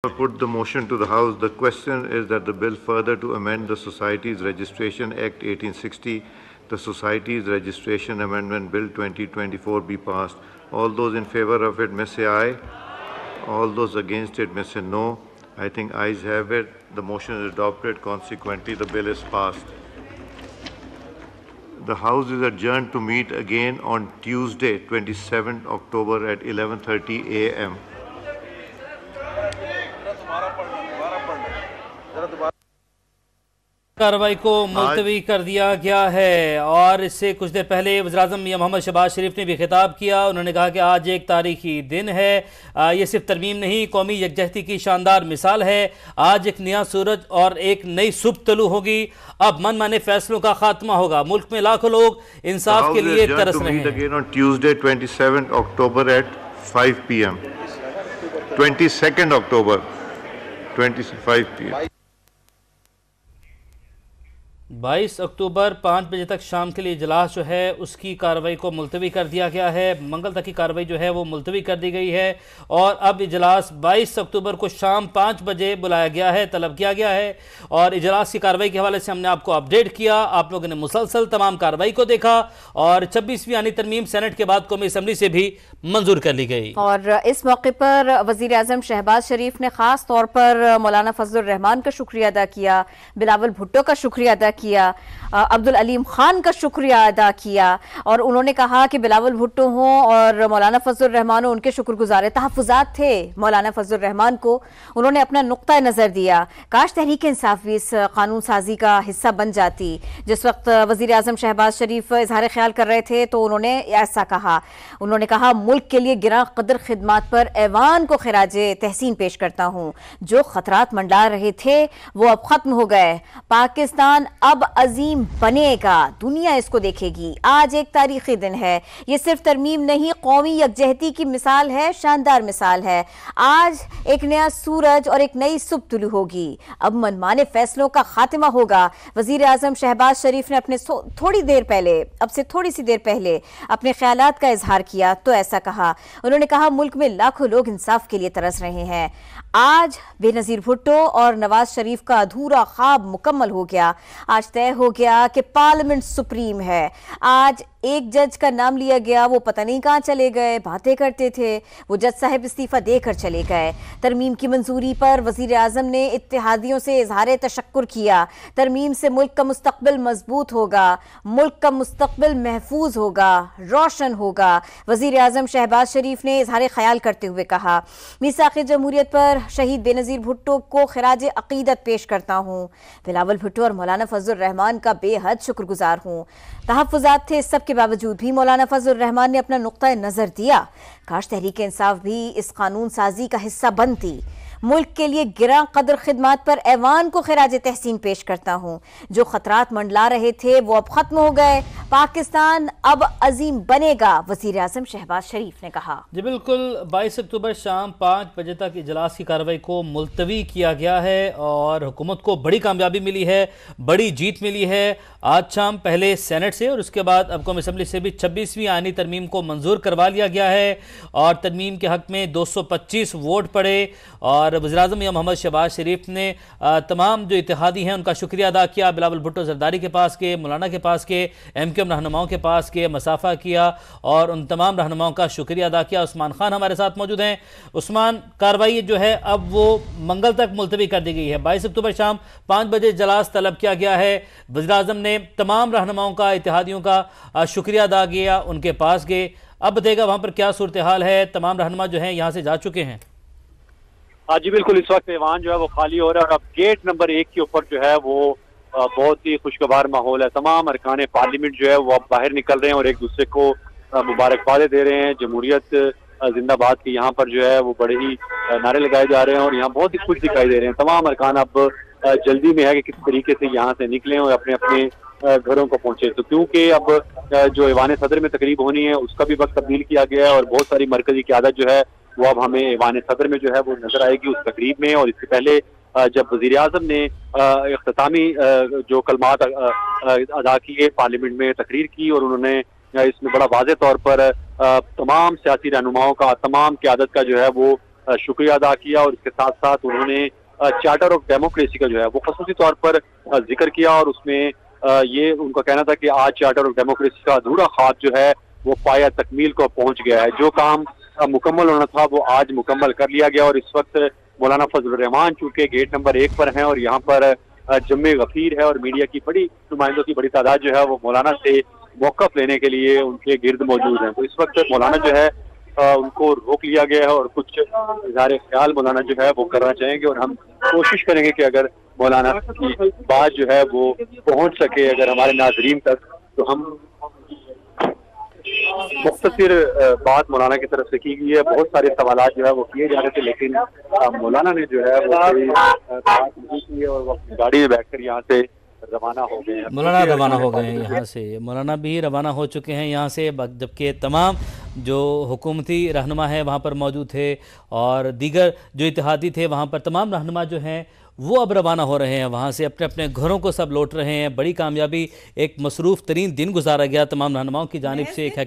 I put the motion to the House. The question is that the bill further to amend the Societies Registration Act 1860, the Societies Registration Amendment Bill 2024 be passed. All those in favor of it may say aye. All those against it may say no. I think ayes have it. The motion is adopted. Consequently, the bill is passed. The House is adjourned to meet again on Tuesday, 27th October at 11:30 a.m. कार्रवाई को मुलतवी कर दिया गया है और इससे कुछ देर पहले वज़ीर-ए-आज़म मियां मोहम्मद शहबाज शरीफ ने भी खिताब किया। उन्होंने कहा कि आज एक तारीखी दिन है, ये सिर्फ तरमीम नहीं कौमी यकजहती की शानदार मिसाल है। आज एक नया सूरज और एक नई सुबह तलू होगी। अब मनमाने फैसलों का खात्मा होगा। मुल्क में लाखों लोग इंसाफ के लिए तरस रहे हैं। Tuesday 27th October at 5 p.m. 22nd October 5 p.m. 22 अक्टूबर 5 बजे तक शाम के लिए इजलास जो है उसकी कार्रवाई को मुलतवी कर दिया गया है। मंगल तक की कार्रवाई जो है वो मुलतवी कर दी गई है और अब इजलास 22 अक्टूबर को शाम 5 बजे बुलाया गया है, तलब किया गया है। और इजलास की कार्रवाई के हवाले से हमने आपको अपडेट किया। आप लोगों ने मुसलसल तमाम कार्रवाई को देखा और 26वीं आनी तरमीम सेनेट के बाद कौमी असम्बली से भी मंजूर कर ली गई। और इस मौके पर वज़ीर-ए-आज़म शहबाज शरीफ ने खास तौर पर मौलाना फजलुर रहमान का शुक्रिया अदा किया, बिलावल भुट्टो का शुक्रिया अदा किया, अब्दुल अलीम खान का शुक्रिया अदा किया और उन्होंने कहा कि बिलावल भुट्टो हों और मौलाना फजलुर रहमान हो, उनके शुक्रगुजार तहफ़्फ़ुज़ात थे मौलाना फजलुर रहमान को। उन्होंने अपना नुक्ता नज़र दिया। काश तहरीक इंसाफ भी इस कानून साजी का हिस्सा बन जाती। जिस वक्त वज़ीर-ए-आज़म शहबाज शरीफ इजहार ख्याल कर रहे थे तो उन्होंने ऐसा कहा, उन्होंने कहा मुल्क के लिए गिरा कदर खिदमात पर ऐवान को खिराजे तहसीन पेश करता हूँ। जो खतरात मंडरा रहे थे वो अब खत्म हो गए। पाकिस्तान अब अजीम बनेगा, दुनिया इसको देखेगी। आज एक तारीखी दिन है। ये सिर्फ तरमीम नहीं कौमी यकजहती की मिसाल है, शानदार मिसाल है। आज एक नया सूरज और एक नई सुबह तुलू होगी। अब मनमाने फैसलों का खात्मा होगा। वज़ीर-ए-आज़म शहबाज शरीफ ने अपने अब से थोड़ी सी देर पहले अपने ख्यालात का इजहार किया तो ऐसा कहा। उन्होंने कहा मुल्क में लाखों लोग इंसाफ के लिए तरस रहे हैं। आज बेनज़ीर भुट्टो और नवाज शरीफ का अधूरा ख्वाब मुकम्मल हो गया। आज तय हो गया कि पार्लियामेंट सुप्रीम है। आज एक जज का नाम लिया गया, वो पता नहीं कहाँ चले गए, बातें करते थे। वो जज साहब इस्तीफा देकर चले गए। तरमीम की मंजूरी पर वज़ीर-ए-आज़म ने इत्तेहादियों से इजहार तशक्कुर किया। तरमीम से मुल्क का मुस्तकबिल मजबूत होगा, मुल्क का मुस्तकबिल महफूज होगा, रोशन होगा। वज़ीर-ए-आज़म शहबाज शरीफ ने इजहार ख्याल करते हुए कहा मीसाक़ जमहूरियत पर शहीद बेनज़ीर भुट्टो को खिराज अक़ीदत पेश करता हूँ। बिलावल भुट्टो और मौलाना फजलुर रहमान का बेहद शुक्रगुजार हूँ। तहफ़्फ़ुज़ात थे, सब के बावजूद भी मौलाना फजलुर रहमान ने अपना नुक्ता नज़र दिया। काश तहरीक इंसाफ भी इस कानून साजी का हिस्सा बनती। मुल्क के लिए गिरा कदर खिदमात पर ऐवान को खिराज तहसीन पेश करता हूँ। जो खतरात मंडला रहे थे वो अब खत्म हो गए। पाकिस्तान अब अजीम बनेगा, वज़ीर-ए-आज़म शहबाज शरीफ ने कहा। जी बिल्कुल, 22 अक्टूबर शाम 5 बजे तक इजलास की कार्रवाई को मुलतवी किया गया है और हुकूमत को बड़ी कामयाबी मिली है, बड़ी जीत मिली है। आज शाम पहले सेनेट से और उसके बाद अब कौमी असम्बली से भी 26वीं आईनी तरमीम को मंजूर करवा लिया गया है और तरमीम के हक़ में 225 वोट पड़े और वज़ीर-ए-आज़म मियां मोहम्मद शहबाज शरीफ ने तमाम जो इत्तेहादी हैं उनका शुक्रिया अदा किया। बिलावल भुट्टो ज़रदारी के पास के, मौलाना के पास के, MQM रहनुमाओं के पास के, मसाफ़ा किया और उन तमाम रहनुमाओं का शुक्रिया अदा किया। उस्मान खान हमारे साथ मौजूद हैं। उस्मान, कार्रवाई जो है अब वो मंगल तक मुलतवी कर दी गई है। 22 अक्टूबर शाम 5 बजे इजलास तलब किया गया है। वज़ीर-ए-आज़म ने तमाम रहनुमाओं का, इत्तेहादियों का शुक्रिया अदा किया, उनके पास गए। अब बताइएगा वहाँ पर क्या सूरत हाल है? तमाम रहनुमा जो हैं यहाँ से जा चुके हैं। हाँ जी बिल्कुल, इस वक्त ऐवान जो है वो खाली हो रहा है और अब गेट नंबर 1 के ऊपर जो है वो बहुत ही खुशगवार माहौल है। तमाम अरकान पार्लियामेंट जो है वो अब बाहर निकल रहे हैं और एक दूसरे को मुबारकबादें दे रहे हैं। जमहूरियत जिंदाबाद के यहाँ पर जो है वो बड़े ही नारे लगाए जा रहे हैं और यहाँ बहुत ही खुश दिखाई दे रहे हैं। तमाम अरकान अब जल्दी में है कि किस तरीके से यहाँ से निकलें और अपने अपने घरों को पहुंचे। तो क्योंकि अब जो ऐवान सदर में तकरीब होनी है उसका भी वक्त तब्दील किया गया है और बहुत सारी मरकजी क़यादत जो है वो अब हमें ऐवान सदर में जो है वो नजर आएगी उस तकरीब में। और इससे पहले जब वज़ीर-ए-आज़म ने इख्तितामी जो कलमात अदा किए, पार्लियामेंट में तकरीर की और उन्होंने इसमें बड़ा वाज़ेह तौर पर तमाम सियासी रहनुमाओं का, तमाम क़यादत का जो है वो शुक्रिया अदा किया और इसके साथ साथ उन्होंने चार्टर ऑफ डेमोक्रेसी का जो है वो खसूसी तौर पर जिक्र किया और उसमें ये उनका कहना था कि आज चार्टर ऑफ डेमोक्रेसी का अधूरा ख्वाब जो है वो पाया तकमील को पहुंच गया है। जो काम मुकम्मल होना था वो आज मुकम्मल कर लिया गया और इस वक्त मौलाना फजलुर रहमान चूंकि गेट नंबर 1 पर हैं और यहाँ पर जम्मे गफीर है और मीडिया की बड़ी नुमाइंदों की बड़ी तादाद जो है वो मौलाना से मौक़िफ़ लेने के लिए उनके गिर्द मौजूद हैं। तो इस वक्त मौलाना जो है उनको रोक लिया गया है और कुछ इज़हार ख्याल मौलाना जो है वो करना चाहेंगे और हम कोशिश करेंगे कि अगर मौलाना की बात जो है वो पहुंच सके अगर हमारे नाजरीन तक, तो हम मुख्तसर बात मौलाना की तरफ से की गई है। बहुत सारे सवालात जो है वो किए जा रहे थे लेकिन मौलाना ने जो है वो कोई बात नहीं की और वो अपनी गाड़ी में बैठकर यहाँ से रवाना हो गए हैं। मौलाना रवाना हो गए हैं यहाँ से, मौलाना भी रवाना हो चुके हैं यहाँ से, जबकि तमाम जो हुकूमती रहनुमा है वहाँ पर मौजूद थे और दीगर जो इत्तेहादी थे वहाँ पर तमाम रहनुमा जो हैं वो अब रवाना हो रहे हैं वहाँ से, अपने अपने घरों को सब लौट रहे हैं। बड़ी कामयाबी, एक मसरूफ़ तरीन दिन गुजारा गया तमाम रहनुमाओं की जानिब से। एक